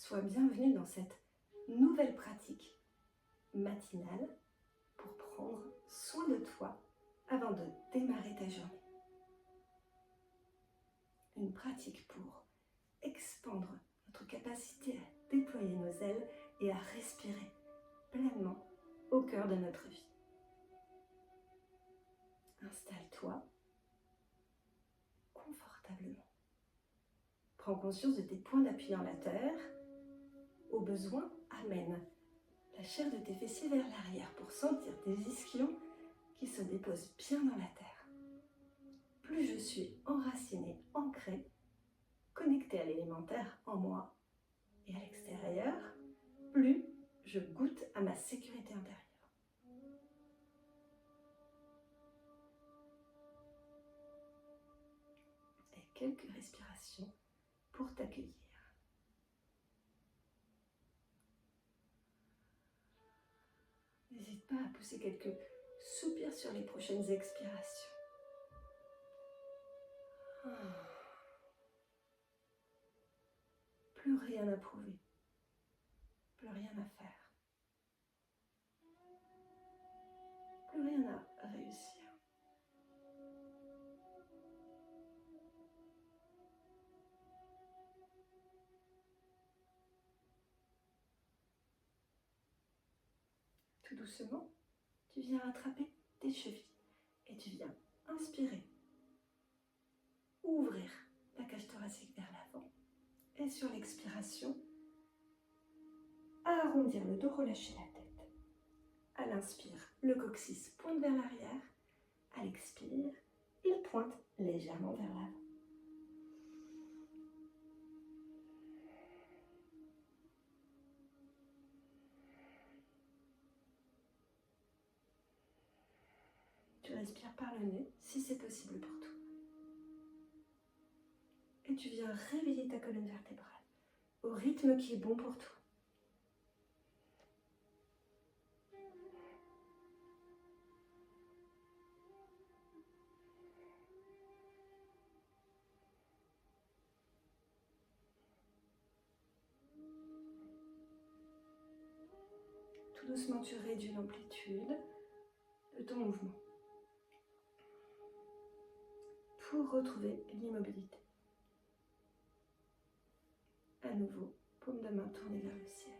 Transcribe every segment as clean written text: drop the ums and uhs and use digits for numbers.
Sois bienvenue dans cette nouvelle pratique matinale pour prendre soin de toi avant de démarrer ta journée. Une pratique pour expandre notre capacité à déployer nos ailes et à respirer pleinement au cœur de notre vie. Installe-toi confortablement. Prends conscience de tes points d'appui dans la terre. Au besoin, amène la chair de tes fessiers vers l'arrière pour sentir tes ischions qui se déposent bien dans la terre. Plus je suis enracinée, ancrée, connectée à l'élémentaire en moi et à l'extérieur, plus je goûte à ma sécurité intérieure. Et quelques respirations pour t'accueillir. N'hésite pas à pousser quelques soupirs sur les prochaines expirations. Plus rien à prouver, plus rien à faire, plus rien à réussir. Tout doucement, tu viens rattraper tes chevilles et tu viens inspirer, ouvrir la cage thoracique vers l'avant et sur l'expiration, arrondir le dos, relâcher la tête. À l'inspire, le coccyx pointe vers l'arrière. À l'expire, il pointe légèrement vers l'avant. Tu respires par le nez, si c'est possible pour toi. Et tu viens réveiller ta colonne vertébrale au rythme qui est bon pour toi. Tout doucement, tu réduis l'amplitude de ton mouvement pour retrouver l'immobilité. À nouveau, paume de main tournée vers le ciel.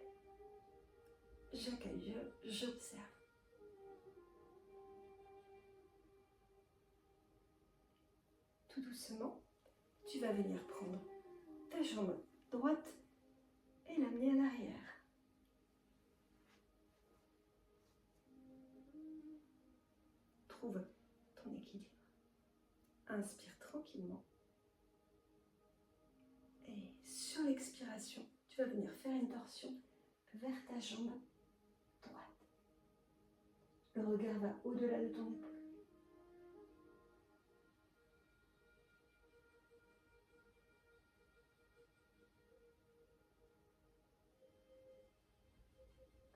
J'accueille, j'observe. Tout doucement, tu vas venir prendre ta jambe droite et l'amener à l'arrière. Trouve ton équilibre. Inspire tranquillement. Et sur l'expiration, tu vas venir faire une torsion vers ta jambe droite. Le regard va au-delà de ton épaule.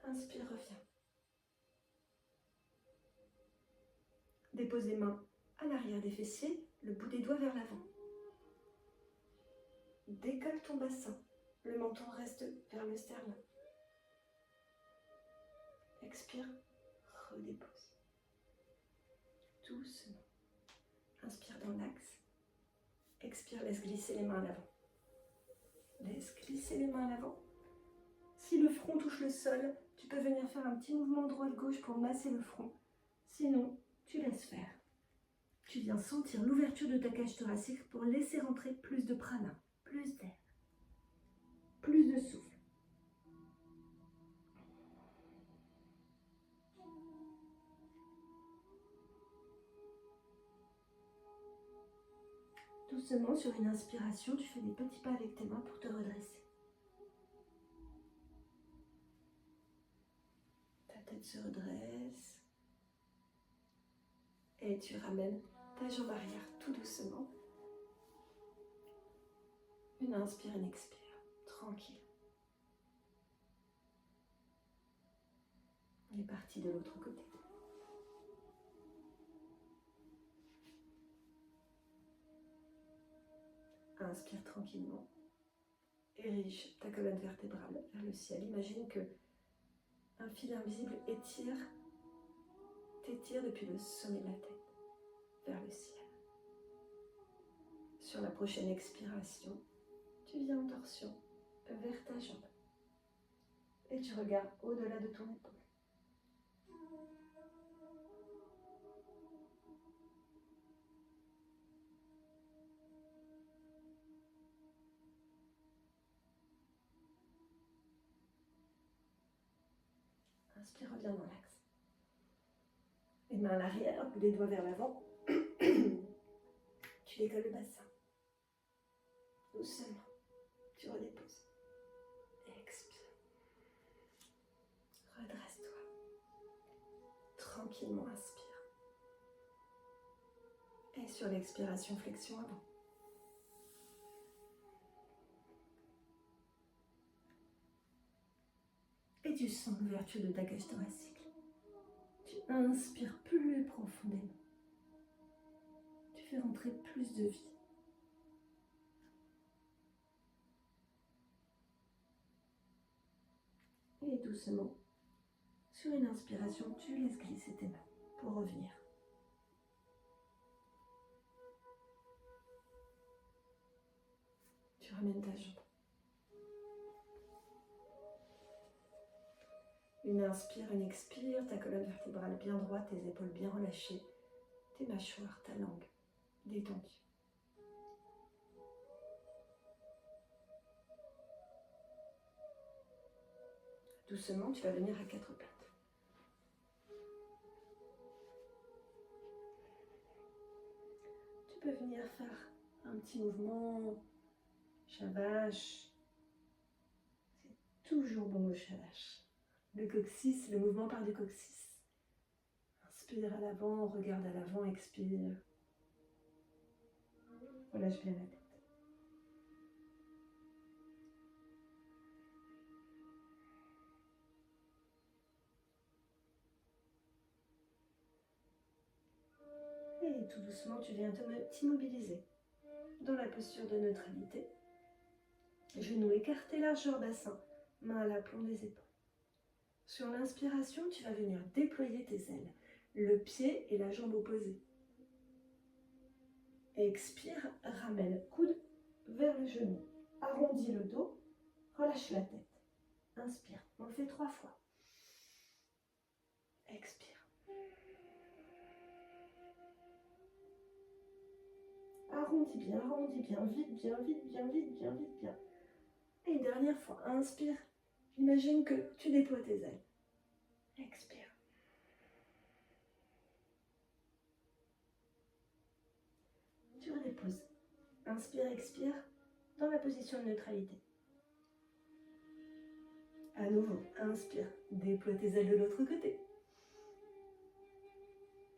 Inspire, reviens. Dépose les mains à l'arrière des fessiers, le bout des doigts vers l'avant. Décolle ton bassin, le menton reste vers le sternum. Expire, redépose. Doucement. Inspire dans l'axe. Expire, laisse glisser les mains à l'avant. Laisse glisser les mains à l'avant. Si le front touche le sol, tu peux venir faire un petit mouvement droite-gauche pour masser le front. Sinon, tu laisses faire. Tu viens sentir l'ouverture de ta cage thoracique pour laisser rentrer plus de prana, plus d'air, plus de souffle. Doucement, sur une inspiration, tu fais des petits pas avec tes mains pour te redresser. Ta tête se redresse. Et tu ramènes ta jambe arrière tout doucement. Une inspire, une expire. Tranquille. On est parti de l'autre côté. Inspire tranquillement. Érige ta colonne vertébrale vers le ciel. Imagine que un fil invisible t'étire depuis le sommet de la tête vers le ciel. Sur la prochaine expiration, tu viens en torsion vers ta jambe et tu regardes au-delà de ton épaule. Inspire, reviens dans l'axe. Les mains à l'arrière, les doigts vers l'avant. Tu décolles le bassin. Doucement, tu redéposes. Expire. Redresse-toi. Tranquillement, inspire. Et sur l'expiration, flexion avant. Et tu sens l'ouverture de ta cage thoracique. Tu inspires plus profondément. Tu fais rentrer plus de vie. Et doucement, sur une inspiration, tu laisses glisser tes mains pour revenir. Tu ramènes ta jambe. Une inspire, une expire, ta colonne vertébrale bien droite, tes épaules bien relâchées, tes mâchoires, ta langue détendue. Doucement, tu vas venir à quatre pattes. Tu peux venir faire un petit mouvement Shavash. C'est toujours bon le Shavash. Le coccyx, le mouvement part du coccyx. Inspire à l'avant, regarde à l'avant, expire. Relâche bien la tête. Et tout doucement, tu viens t'immobiliser dans la posture de neutralité. Genoux écartés, largeur bassin, main à l'aplomb des épaules. Sur l'inspiration, tu vas venir déployer tes ailes, le pied et la jambe opposée. Expire, ramène coude vers le genou. Arrondis le dos, relâche la tête. Inspire, on le fait 3 fois. Expire. Arrondis bien, vite, bien, vite, bien, vite, bien, vite, bien. Et une dernière fois, inspire. Imagine que tu déploies tes ailes. Expire. Tu redéposes. Inspire, expire, dans la position de neutralité. À nouveau, inspire, déploie tes ailes de l'autre côté.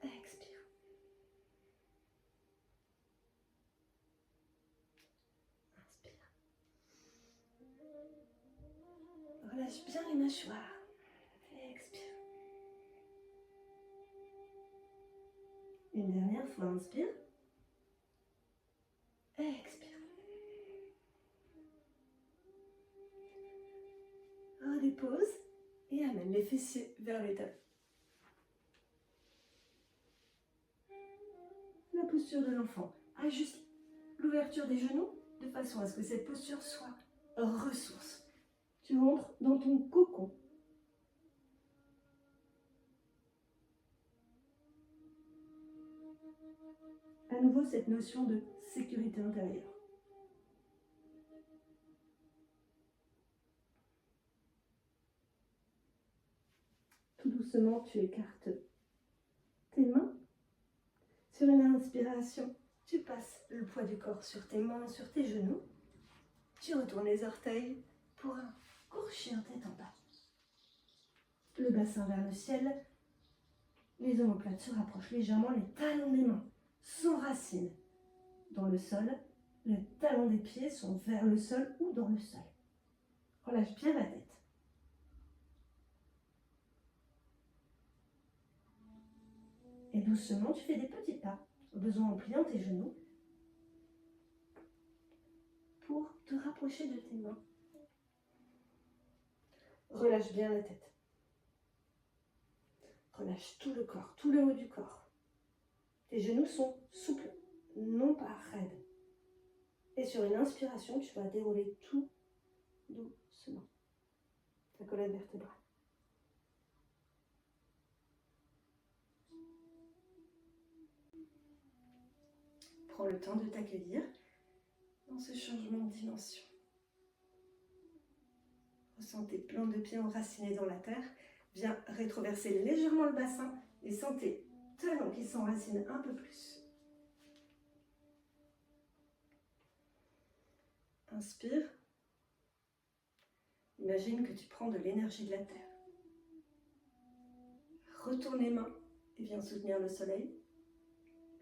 Expire. Inspire. Relâche bien les mâchoires. Expire. Une dernière fois, inspire. Expire. Redépose et amène les fessiers vers les talons. La posture de l'enfant. Ajuste l'ouverture des genoux de façon à ce que cette posture soit ressource. Tu rentres dans ton cocon. À nouveau, cette notion de sécurité intérieure. Tout doucement, tu écartes tes mains. Sur une inspiration, tu passes le poids du corps sur tes mains, sur tes genoux. Tu retournes les orteils pour un court chien tête en bas. Le bassin vers le ciel. Les omoplates se rapprochent légèrement, les talons des mains s'enracinent dans le sol. Les talons des pieds sont vers le sol ou dans le sol. Relâche bien la tête. Et doucement, tu fais des petits pas, au besoin en pliant tes genoux, pour te rapprocher de tes mains Relâche bien la tête. Relâche tout le corps, tout le haut du corps. Tes genoux sont souples, non pas raides. Et sur une inspiration, tu vas dérouler tout doucement. Ta colonne vertébrale. Prends le temps de t'accueillir dans ce changement de dimension. Ressens tes plans de pied enracinés dans la terre. Viens rétroverser légèrement le bassin et sens tes talons qui s'enracinent un peu plus. Inspire. Imagine que tu prends de l'énergie de la terre. Retourne les mains et viens soutenir le soleil.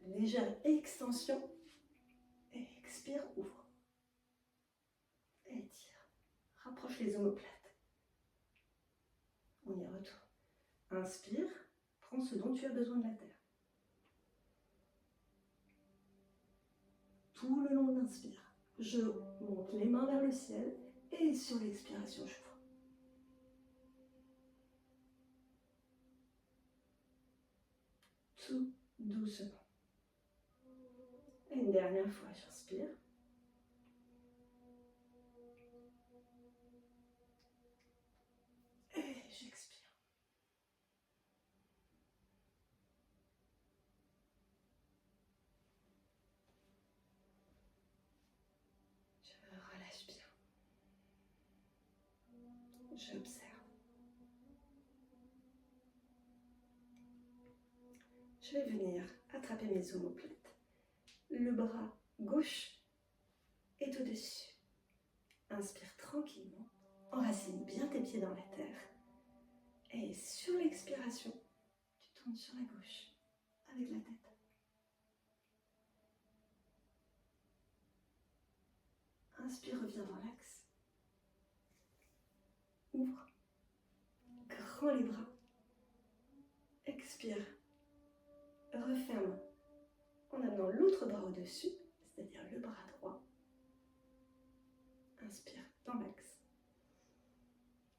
Légère extension. Et expire, ouvre. Et étire. Rapproche les omoplates. On y retourne. Inspire. Prends ce dont tu as besoin de la terre. Tout le long de l'inspire, je monte les mains vers le ciel et sur l'expiration, j'ouvre. Tout doucement. Et une dernière fois, j'inspire. Et j'expire. Je relâche bien. J'observe. Je vais venir attraper mes omoplates. Le bras gauche est au-dessus. Inspire tranquillement. Enracine bien tes pieds dans la terre. Et sur l'expiration, tu tournes sur la gauche avec la tête. Inspire, reviens dans l'axe. Ouvre. Grand les bras. Expire. Referme en amenant l'autre bras au-dessus, c'est-à-dire le bras droit. Inspire dans l'axe.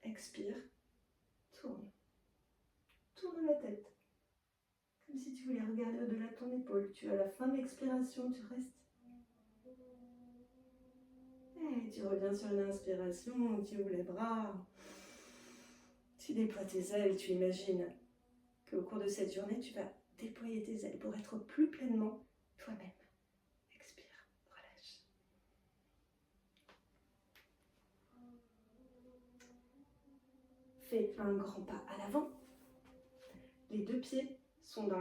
Expire. Tourne. Tourne la tête. Comme si tu voulais regarder au-delà de ton épaule. Tu as la fin de l'expiration, tu restes. Et tu reviens sur une inspiration, tu ouvres les bras. Tu déploies tes ailes, tu imagines qu'au cours de cette journée, tu vas déployer tes ailes pour être plus pleinement toi-même. Expire, relâche. Fais un grand pas à l'avant. Les deux pieds sont dans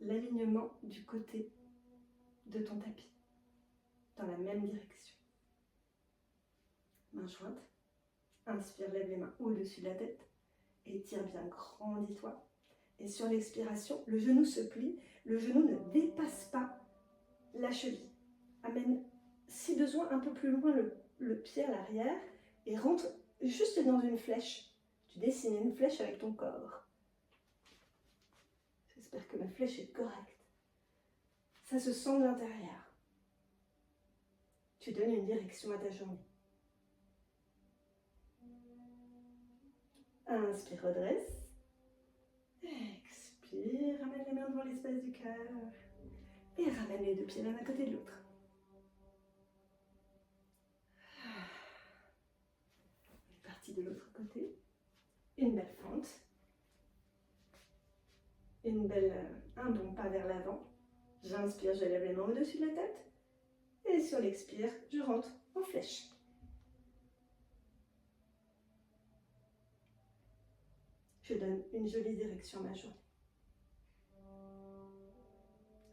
l'alignement du côté de ton tapis, dans la même direction. Main jointe. Inspire, lève les mains au-dessus de la tête. Étire bien, grandis-toi. Et sur l'expiration, le genou se plie. Le genou ne dépasse pas la cheville. Amène, si besoin, un peu plus loin le pied à l'arrière et rentre juste dans une flèche. Tu dessines une flèche avec ton corps. J'espère que ma flèche est correcte. Ça se sent de l'intérieur. Tu donnes une direction à ta journée. Inspire, redresse. Expire, ramène les mains devant l'espace du cœur. Et ramène les deux pieds l'un à côté de l'autre. On est parti de l'autre côté. Une belle fente. Un bon pas vers l'avant. J'inspire, je lève les mains au-dessus de la tête. Et sur l'expire, je rentre en flèche. Je donne une jolie direction à ma journée.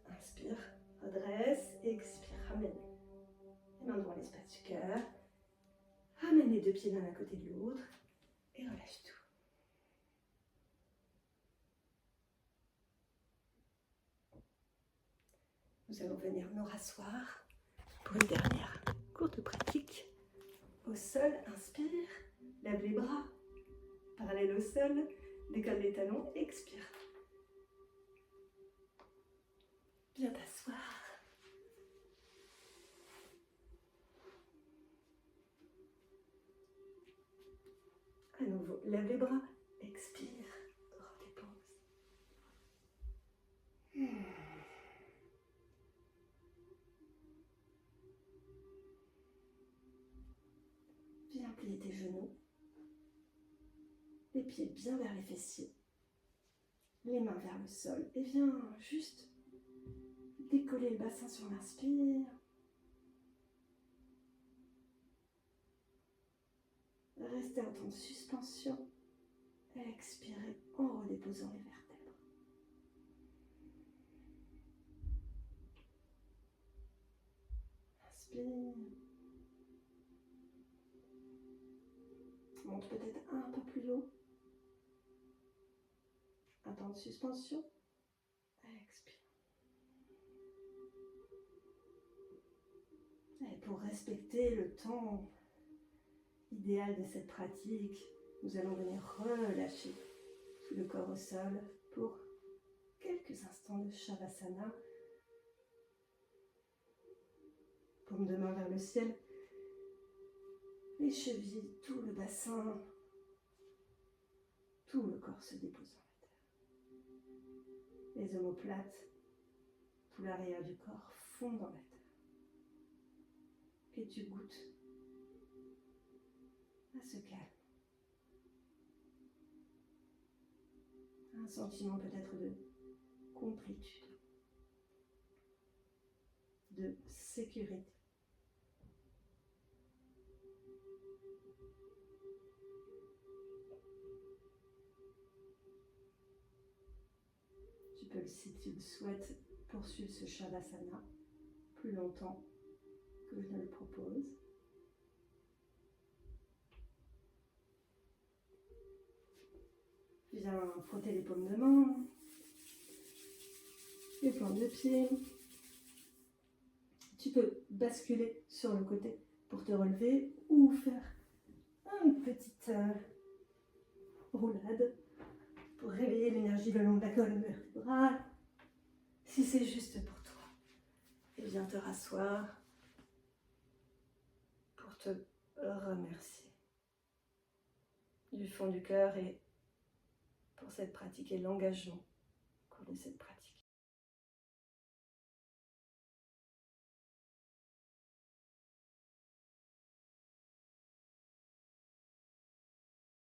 Inspire, redresse, expire, ramène les mains devant l'espace du cœur. Ramène les deux pieds l'un à côté de l'autre et relâche tout. Nous allons venir nous rasseoir pour une dernière courte pratique. Au sol, inspire, lève les bras, parallèle au sol, décolle les talons, expire. Viens t'asseoir. À nouveau, lève les bras, expire, redépose. Viens plier tes genoux, les pieds bien vers les fessiers, les mains vers le sol et viens juste décoller le bassin sur l'inspire. Restez en temps de suspension et expirez en redéposant les vertèbres. Inspire. Monte peut-être un peu plus haut. Un temps de suspension. Expire. Et pour respecter le temps idéal de cette pratique, nous allons venir relâcher tout le corps au sol pour quelques instants de Shavasana. Paume de main vers le ciel, les chevilles, tout le bassin, tout le corps se dépose dans la terre. Les omoplates, tout l'arrière du corps fond dans la terre. Et tu goûtes à ce calme. Un sentiment peut-être de complétude, de sécurité. Tu peux, si tu le souhaites, poursuivre ce Shavasana plus longtemps que je ne le propose. Viens frotter les paumes de main, les plantes de pied. Tu peux basculer sur le côté pour te relever ou faire une petite roulade pour réveiller l'énergie le long de la colonne vertébrale. Si c'est juste pour toi, et viens te rasseoir pour te remercier du fond du cœur et pour cette pratique et l'engagement au cours de cette pratique.